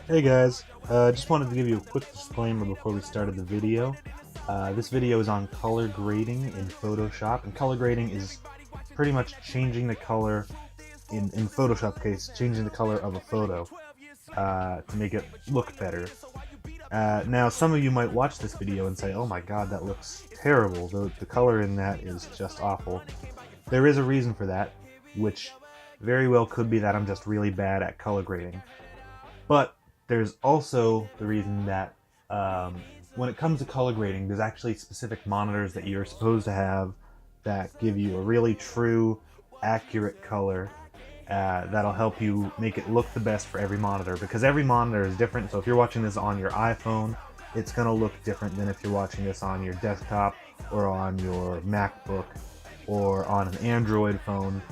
Hey guys, just wanted to give you a quick disclaimer before we started the video. This video is on color grading in Photoshop, and color grading is pretty much changing the color, in Photoshop case, changing the color of a photo to make it look better. Now, some of you might watch this video and say, oh my god, that looks terrible, the color in that is just awful. There is a reason for that, which very well could be that I'm just really bad at color grading. But there's also the reason that when it comes to color grading, there's actually specific monitors that you're supposed to have that give you a really true, accurate color that'll help you make it look the best for every monitor, because every monitor is different. So if you're watching this on your iPhone, it's going to look different than if you're watching this on your desktop or on your MacBook or on an Android phone.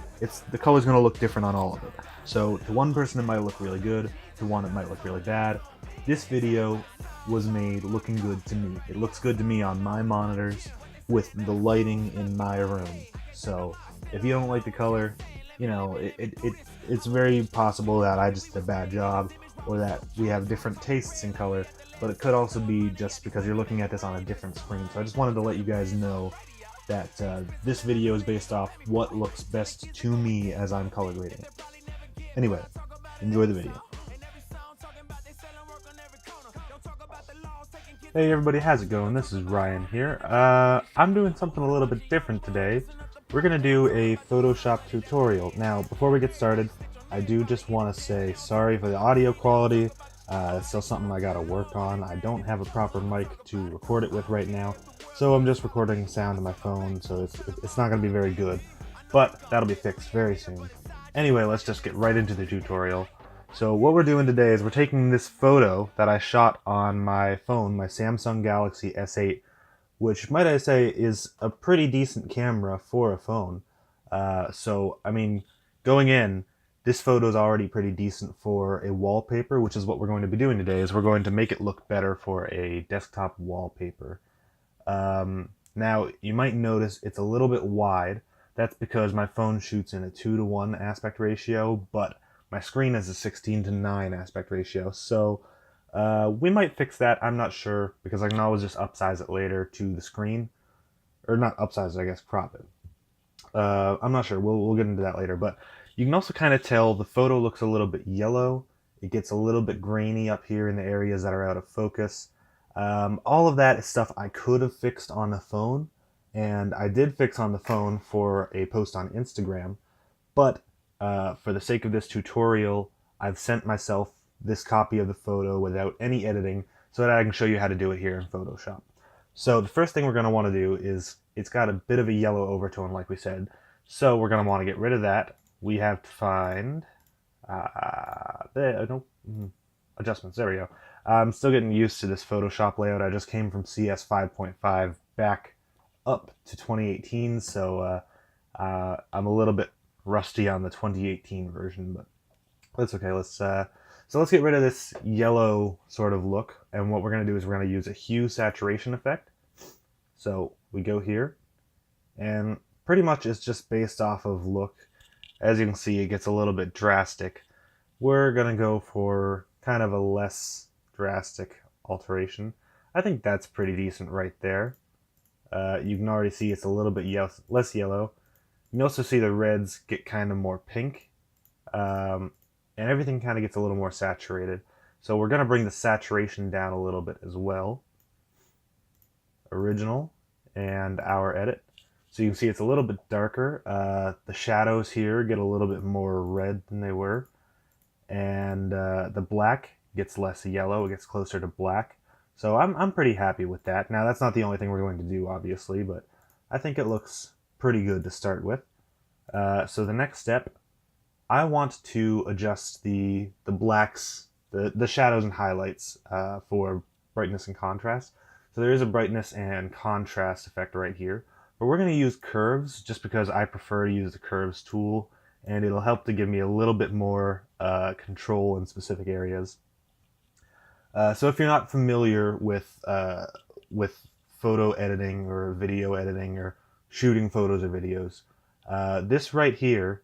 The color's going to look different on all of it. So to one person it might look really good, to one it might look really bad. This video was made looking good to me. It looks good to me on my monitors with the lighting in my room. So if you don't like the color, you know, it's very possible that I just did a bad job, or that we have different tastes in color, but it could also be just because you're looking at this on a different screen. So I just wanted to let you guys know that this video is based off what looks best to me as I'm color grading it. Anyway, enjoy the video. Hey everybody, how's it going? This is Ryan here. I'm doing something a little bit different today. We're going to do a Photoshop tutorial. Now, before we get started, I do just want to say sorry for the audio quality. It's still something I got to work on. I don't have a proper mic to record it with right now, so I'm just recording sound on my phone, so it's not going to be very good. But that'll be fixed very soon. Anyway, let's just get right into the tutorial. So what we're doing today is we're taking this photo that I shot on my phone, my Samsung Galaxy S8, which, might I say, is a pretty decent camera for a phone. So, I mean, going in, this photo is already pretty decent for a wallpaper, which is what we're going to be doing today, is we're going to make it look better for a desktop wallpaper. Now, you might notice it's a little bit wide. That's because my phone shoots in a 2:1 aspect ratio, but my screen is a 16:9 aspect ratio, so we might fix that. I'm not sure, because I can always just upsize it later to the screen. Or not upsize it, I guess, crop it. I'm not sure. We'll get into that later. But you can also kind of tell the photo looks a little bit yellow. It gets a little bit grainy up here in the areas that are out of focus. All of that is stuff I could have fixed on the phone, and I did fix on the phone for a post on Instagram. But for the sake of this tutorial, I've sent myself this copy of the photo without any editing so that I can show you how to do it here in Photoshop. So the first thing we're going to want to do is, it's got a bit of a yellow overtone like we said, so we're going to want to get rid of that. We have to find adjustments. There we go. I'm still getting used to this Photoshop layout. I just came from CS 5.5 back up to 2018, so I'm a little bit rusty on the 2018 version, but that's okay. So let's get rid of this yellow sort of look, and what we're going to do is we're going to use a hue saturation effect. So we go here, and pretty much it's just based off of look. As you can see, it gets a little bit drastic. We're going to go for kind of a less drastic alteration. I think that's pretty decent right there. You can already see it's a little bit less yellow. You can also see the reds get kind of more pink. And everything kind of gets a little more saturated. So we're going to bring the saturation down a little bit as well. Original and our edit. So you can see it's a little bit darker. The shadows here get a little bit more red than they were. And the black gets less yellow. It gets closer to black. So I'm pretty happy with that. Now, that's not the only thing we're going to do, obviously, but I think it looks pretty good to start with. So the next step, I want to adjust the blacks, the shadows and highlights for brightness and contrast. So there is a brightness and contrast effect right here, but we're going to use curves just because I prefer to use the curves tool, and it'll help to give me a little bit more control in specific areas. So if you're not familiar with photo editing or video editing or shooting photos or videos, this right here,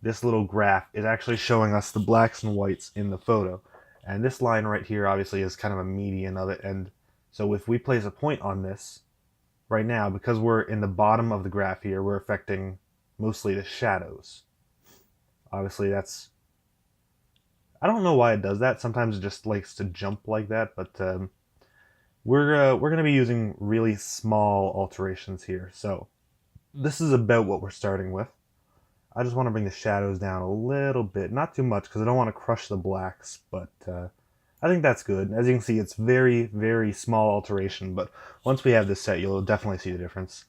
this little graph is actually showing us the blacks and whites in the photo. And this line right here obviously is kind of a median of it. And so if we place a point on this right now, because we're in the bottom of the graph here, we're affecting mostly the shadows. Obviously that's, I don't know why it does that. Sometimes it just likes to jump like that, but we're going to be using really small alterations here. So this is about what we're starting with. I just want to bring the shadows down a little bit, not too much because I don't want to crush the blacks, but I think that's good. As you can see, it's very, very small alteration, but once we have this set, you'll definitely see the difference.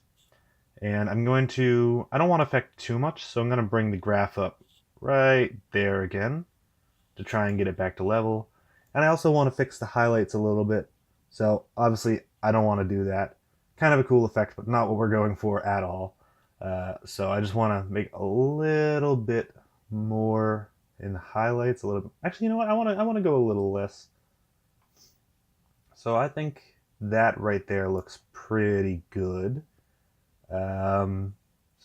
And I'm going to, I don't want to affect too much, so I'm going to bring the graph up right there again to try and get it back to level. And I also want to fix the highlights a little bit, so obviously I don't want to do that. Kind of a cool effect, but not what we're going for at all. So I just want to make a little bit more in the highlights, a little bit. Actually, you know what? I want to go a little less. So I think that right there looks pretty good. So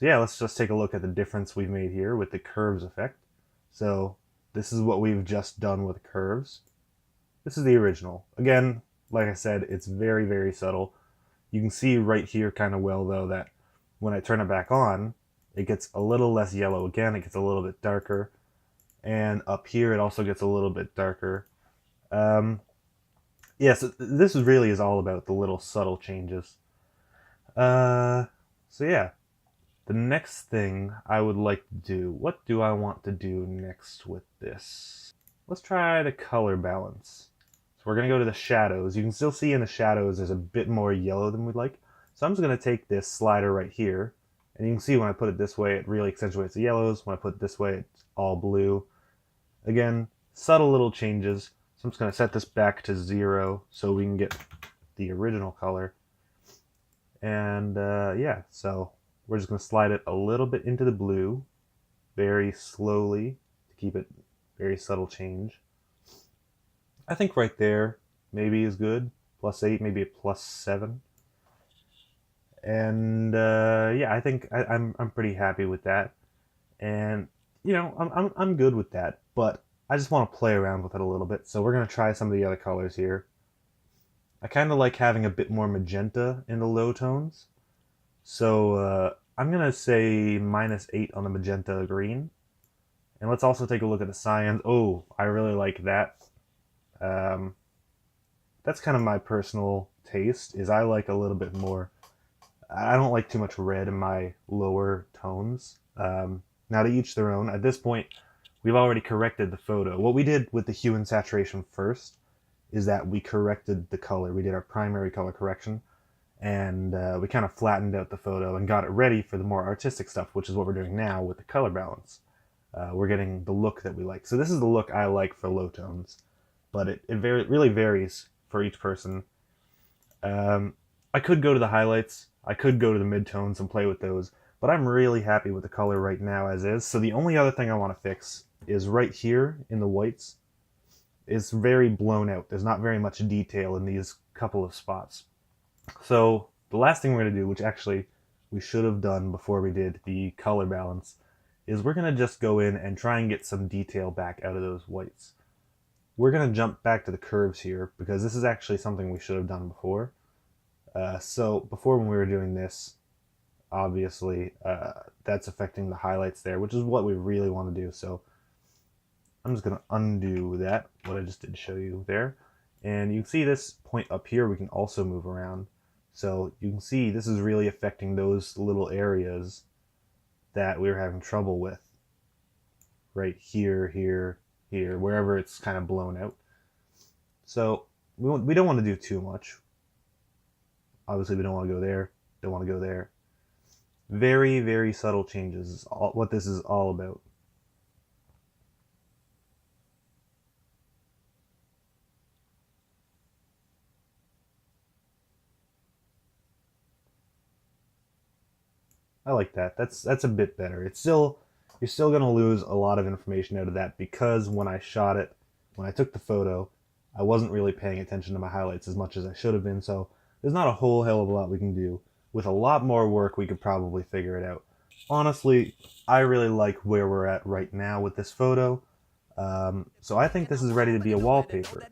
yeah, let's just take a look at the difference we've made here with the curves effect. So this is what we've just done with curves. This is the original. Again, like I said, it's very, very subtle. You can see right here kind of well though that when I turn it back on, it gets a little less yellow again, it gets a little bit darker. And up here it also gets a little bit darker. Yeah, so this really is all about the little subtle changes. So yeah, the next thing I would like to do, what do I want to do next with this? Let's try the color balance. So we're going to go to the shadows. You can still see in the shadows there's a bit more yellow than we'd like. So I'm just going to take this slider right here, and you can see when I put it this way, it really accentuates the yellows. When I put it this way, it's all blue. Again, subtle little changes. So I'm just going to set this back to 0 so we can get the original color. And yeah, so we're just going to slide it a little bit into the blue, very slowly, to keep it very subtle change. I think right there maybe is good. +8, maybe a +7. And yeah, I think I'm pretty happy with that. And you know, I'm good with that, but I just want to play around with it a little bit. So we're going to try some of the other colors here. I kind of like having a bit more magenta in the low tones. So I'm going to say -8 on the magenta green. And let's also take a look at the cyans. Oh, I really like that. That's kind of my personal taste, is I like a little bit more. I don't like too much red in my lower tones. Now to each their own. At this point, we've already corrected the photo. What we did with the hue and saturation first is that we corrected the color. We did our primary color correction, and we kind of flattened out the photo and got it ready for the more artistic stuff, which is what we're doing now with the color balance. We're getting the look that we like. So this is the look I like for low tones, but it really varies for each person. I could go to the highlights, I could go to the midtones and play with those, but I'm really happy with the color right now as is. So the only other thing I want to fix is right here in the whites. It's very blown out. There's not very much detail in these couple of spots. So the last thing we're going to do, which actually we should have done before we did the color balance, is we're going to just go in and try and get some detail back out of those whites. We're going to jump back to the curves here because this is actually something we should have done before. So before, when we were doing this, obviously that's affecting the highlights there, which is what we really want to do. So I'm just going to undo that, what I just did show you there. And you can see this point up here we can also move around. So you can see this is really affecting those little areas that we were having trouble with. Right here, here, here, wherever it's kind of blown out. So we don't want to do too much. Obviously we don't want to go there, don't want to go there. Very, very subtle changes is what this is all about. I like that. That's a bit better. It's still, you're still going to lose a lot of information out of that because when I shot it, when I took the photo, I wasn't really paying attention to my highlights as much as I should have been. So there's not a whole hell of a lot we can do. With a lot more work, we could probably figure it out. Honestly, I really like where we're at right now with this photo. So I think this is ready to be a wallpaper.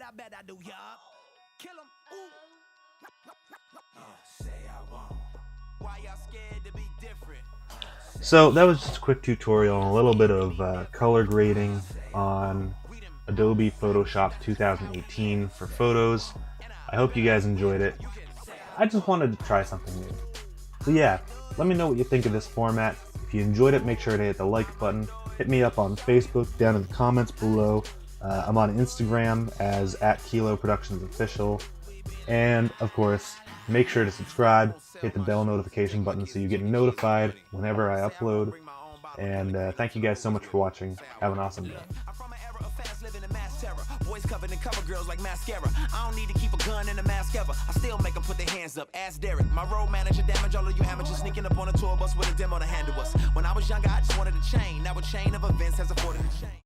So that was just a quick tutorial on a little bit of color grading on Adobe Photoshop 2018 for photos. I hope you guys enjoyed it. I just wanted to try something new. So yeah, let me know what you think of this format. If you enjoyed it, make sure to hit the like button. Hit me up on Facebook down in the comments below. I'm on Instagram as @KiloProductionsOfficial. And of course, make sure to subscribe, hit the bell notification button so you get notified whenever I upload. And thank you guys so much for watching. Have an awesome day. Boys covered in cover girls like mascara. I don't need to keep a gun in a mask ever. I still make them put their hands up. Ask Derek. My road manager damage all of you amateurs sneaking up on a tour bus with a demo to handle us. When I was younger, I just wanted a chain. Now a chain of events has afforded a chain.